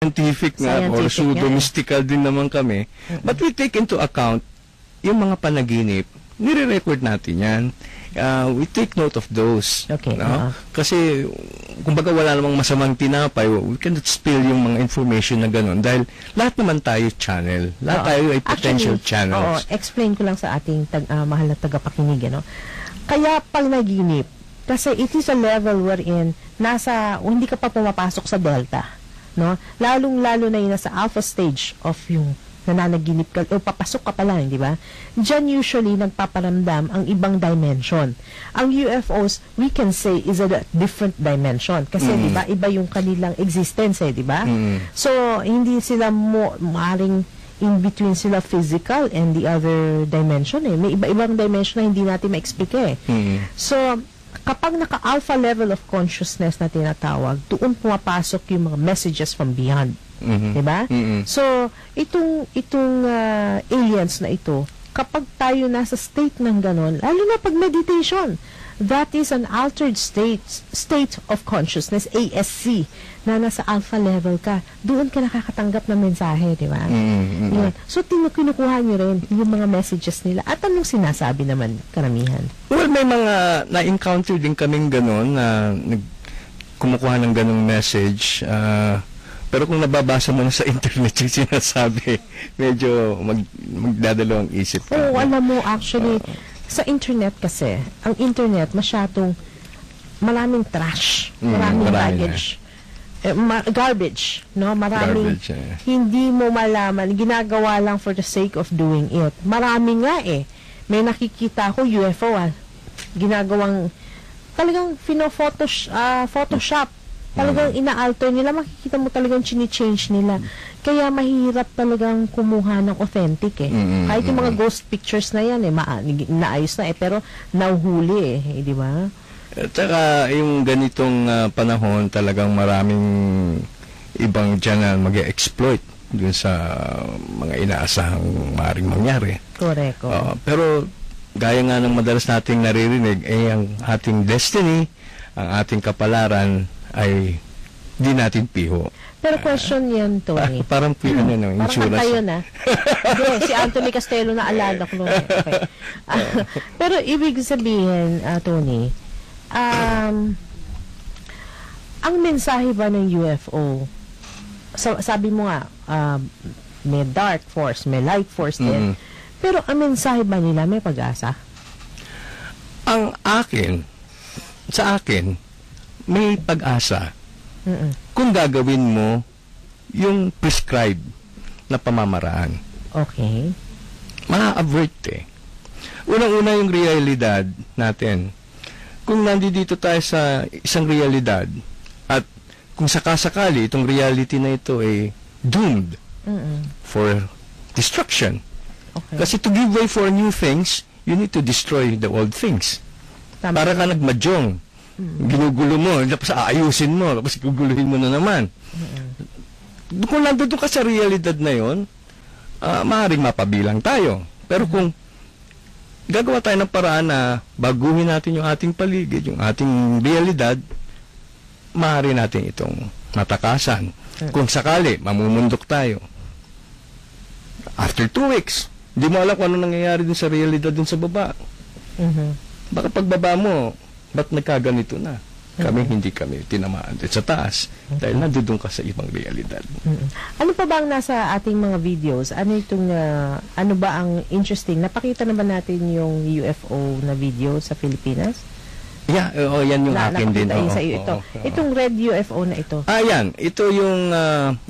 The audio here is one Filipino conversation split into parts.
scientific nga or pseudo-mystical din naman kami. But we take into account yung mga panaginip, nire-record natin yan. We take note of those. Okay. No? Kasi, kumbaga wala namang masamang tinapay, we cannot spill yung mga information na gano'n. Dahil lahat naman tayo channel. Lahat tayo ay potential channels. Explain ko lang sa ating mahal na tagapakinig. Ano? Kaya pag naginip, kasi it is a level wherein hindi ka pa pumapasok sa delta. No? Lalong-lalo na yun nasa alpha stage of yung nananaginip ka, o papasok ka pa lang, di ba? Diyan usually nagpaparamdam ang ibang dimension. Ang UFOs, we can say, is a different dimension. Kasi, di ba, iba yung kanilang existence, di ba? So, hindi sila maaring in between sila physical and the other dimension, May iba-ibang dimension na hindi natin ma-explain, So, kapag naka-alpha level of consciousness na tinatawag, doon pumapasok yung mga messages from beyond. Diba? So, itong aliens na ito, kapag tayo nasa state ng ganon, lalo na pag meditation, that is an altered state of consciousness, ASC, na nasa alpha level ka, doon ka nakakatanggap ng mensahe, di ba? So, kinukuha nyo rin yung mga messages nila. At anong sinasabi naman karamihan? Well, may mga na-encounter din kaming gano'n na kumukuha ng gano'ng message. Pero kung nababasa mo na sa internet yung sinasabi, medyo magdadalawang isip ka. Oo, alam mo, actually, sa internet kasi, ang internet masyadong maraming trash, maraming baggage. Garbage, no? Maraming hindi mo malaman, ginagawa lang for the sake of doing it. Marami nga may nakikita ko UFO ginagawang talagang Photoshop, talagang ina-alter nila, makikita mo talagang chini-change nila. Kaya mahirap talagang kumuha ng authentic Kahit yung mga ghost pictures na yan naayos na pero nahuhuli di ba? At saka yung ganitong panahon talagang maraming ibang dyan na mag-exploit dun sa mga inaasahang maaaring mangyari. Correct. Pero gaya nga ng madalas nating naririnig, ang ating destiny, ang ating kapalaran ay di natin piho. Pero question yan, Tony. Parang insurance. Parang tayo na. Si Anthony Castello na alala ko. Okay. Pero ibig sabihin, Tony, ang mensahe ba ng UFO, sabi mo nga, may dark force, may light force din. Pero ang mensahe ba nila may pag-asa? Sa akin, may pag-asa. Kung gagawin mo yung prescribed na pamamaraan. Okay. Ma-avert Unang-una yung realidad natin. Kung nandito tayo sa isang realidad at kung sakasakali itong reality na ito ay doomed for destruction. Okay. Kasi to give way for new things, you need to destroy the old things. Para ka nagmadyong. Ginugulo mo, tapos aayusin mo, tapos guguluhin mo na naman. Kung nandito ka sa realidad na yon, maaaring mapabilang tayo. Pero kung gagawa tayo ng paraan na baguhin natin yung ating paligid, yung ating realidad, maaari natin itong matakasan. Kung sakali, mamumundok tayo. After 2 weeks, hindi mo alam kung ano nangyayari din sa realidad din sa baba. Baka pagbaba mo, ba't nagkaganito na? Hindi kami tinamaan sa taas dahil nandun ka sa ibang realidad. Ano pa ba ang nasa ating mga videos? Ano ba ang interesting? Napakita na ba natin yung UFO na video sa Pilipinas? Yeah, yan yung akin din. Sa iyo ito. Itong red UFO na ito. Yan. Ito yung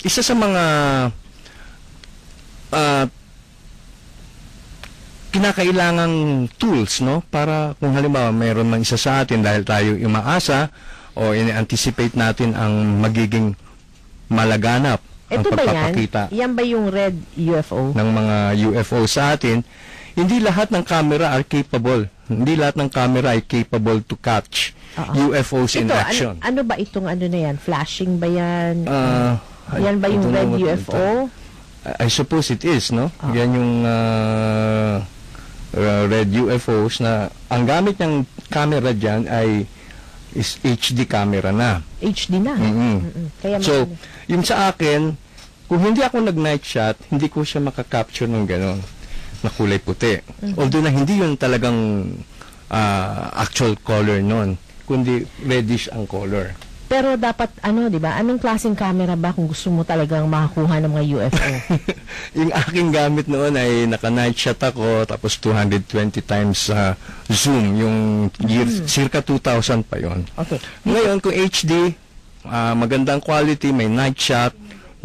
isa sa mga kinakailangang tools, no? Para kung halimbawa mayroon mang isa sa atin dahil tayo umaasa o ini-anticipate natin ang magiging malaganap ang pagpapakita. Yan ba yung red UFO? Ng mga UFO sa atin, hindi lahat ng camera are capable. Hindi lahat ng camera ay capable to catch UFOs in action. Ano ba itong na yan? Flashing ba yan? Yan ba yung red UFO? I suppose it is, no? Yan yung red UFOs na ang gamit ng camera dyan ay is HD camera na. HD na. Kaya So, yung sa akin, kung hindi ako nag-night shot, hindi ko siya makakapture ng gano'n na kulay puti. Although na hindi yun talagang actual color nun, kundi reddish ang color. Pero dapat, di ba? Anong klaseng camera ba kung gusto mo talagang makakuha ng mga UFO? Yung aking gamit noon ay naka-night shot ako, tapos 220 times zoom, yung year, circa 2000 pa yon. Okay. Ngayon, kung HD, magandang quality, may night shot,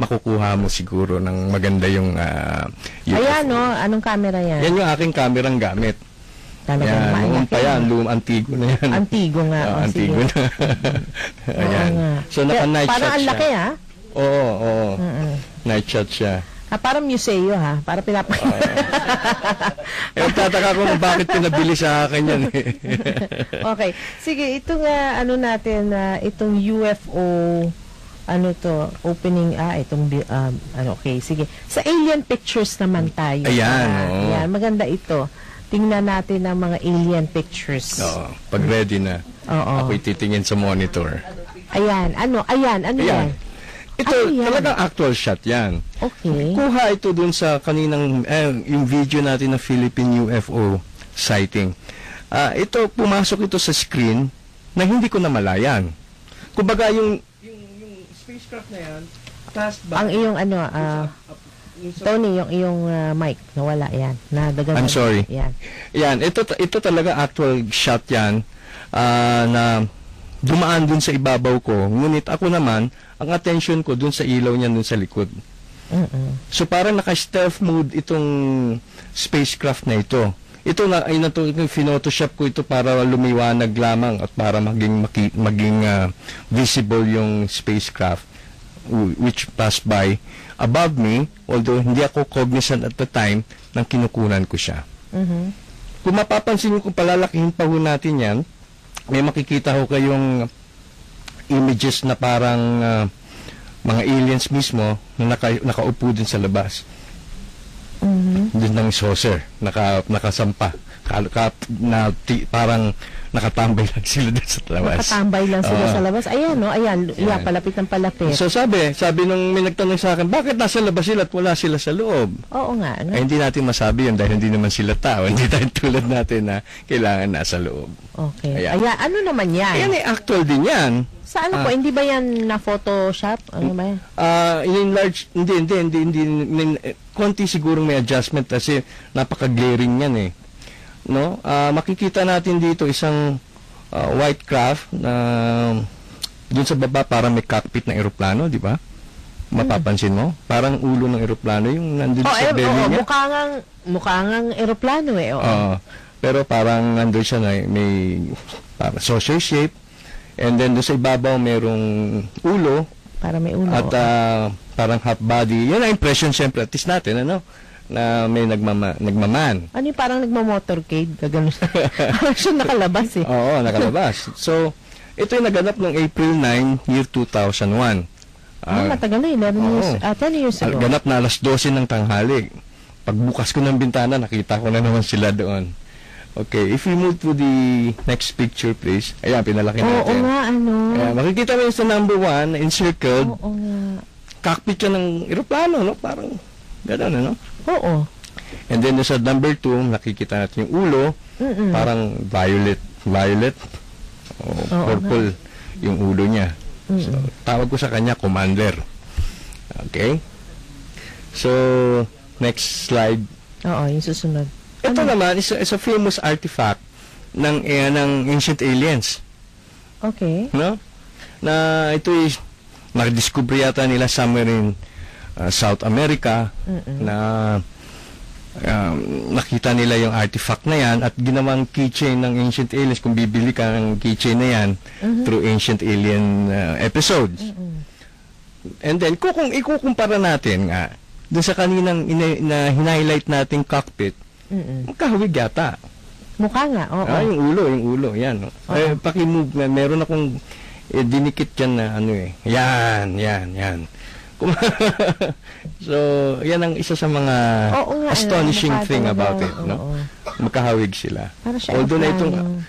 makukuha mo siguro ng maganda yung UFO. Ayan, no? Anong camera yan? Yan yung aking kamerang gamit. Talagang Yan, noon pa yan, antigo na yan. Antigo nga. Antigo sige. na. Ayan. So, naka-night shot parang ang siya. laki, ha? Oo. Night shot siya. Parang museo, ha? Para Tataka ko kung bakit pinabili sa akin yan. Okay. Sige, ito nga, natin, itong UFO, opening, okay, sige. Sa alien pictures naman tayo. Ayan, Ayan, maganda ito. Tingnan natin ang mga alien pictures. Oo, pag ready na. Ako'y titingin sa monitor. Ayan, ano yan? Ito, talagang actual shot yan. Okay. Kuha ito dun sa kaninang, yung video natin na Philippine UFO sighting. Ito, pumasok ito sa screen na hindi ko namalayan. Kumbaga, yung spacecraft na yan, task ba? Ang iyong, Tony, yung iyong mic, nawala yan. I'm sorry. Yan. Yan, ito talaga actual shot yan na dumaan dun sa ibabaw ko. Ngunit ako naman, ang attention ko dun sa ilaw niyan dun sa likod. So parang naka-stealth mode itong spacecraft na ito. Ito na photoshop ko ito para lumiwanag lamang at para maging visible yung spacecraft which passed by above me, although hindi ako cognizant at the time nang kinukunan ko siya. Kung mapapansin nyo, kung palalakihin pa ho natin yan, may makikita ho kayong images na parang mga aliens mismo na nakaupo din sa labas. Doon ng saucer, nakasampa. Parang nakatambay lang sila doon sa labas. Nakatambay lang sila sa labas. Ayan, no? Ayan, palapit ng palapit. So sabi nung may nagtanong sa akin, bakit nasa labas sila at wala sila sa loob? Oo nga. No? Ay, hindi natin masabi yun dahil hindi naman sila tao. Hindi tayo tulad natin na kailangan nasa loob. Okay. Ayan, ano naman yan? Ayan ay actual din yan. Sa po? Hindi ba yan na Photoshop? Ano ba yan? In-enlarge, hindi. Konti siguro may adjustment kasi napaka-glaring yan eh. No? Makikita natin dito isang white craft na dun sa baba parang may cockpit ng eroplano, di ba? Mapapansin mo? Parang ulo ng eroplano yung nandun sa belly niya. Mukha ngang eroplano eh. Pero parang nandun siya na may parang saucer shape. And then doon sa ibabaw merong ulo. Para may ulo. At parang half body. Yun ang impression siyempre at least natin, na may nagmaman. Ano yung parang nagmamotorcade? Gagano siya nakalabas eh. Oo, nakalabas. So, ito yung naganap noong April 9, year 2001. Matagal na, 11 years, 10 years ago. Ganap na alas 12 ng tanghali. Pagbukas ko ng bintana, nakita ko na naman sila doon. Okay, if we move to the next picture, please. Ayan, pinalaki natin. Oo nga, Ayan, makikita mo yung sa number 1, encircled. Oo nga. Cockpit siya ng eroplano, no? Parang gano'n, no? Oo. And then sa number 2, nakikita natin yung ulo. Parang violet. Purple yung ulo niya. So, tawag ko sa kanya, Commander. Okay? So, next slide. Oo, yung susunod. Ito naman is a famous artifact ng ancient aliens. Okay. No? Na ito is nakadiscover yata nila somewhere in South America na nakita nila yung artifact na yan at ginawang keychain ng ancient aliens. Kung bibili ka ng keychain na yan through ancient alien episodes. And then, kung ikukumpara natin nga dun sa kaninang hinighlight nating cockpit, magkahawig yata. Mukha nga, oo. Yung ulo, yan. Paki-move, meron akong dinikit dyan na yan. So, yan ang isa sa mga astonishing thing about it, no? Magkahawig sila. Para siya although na itong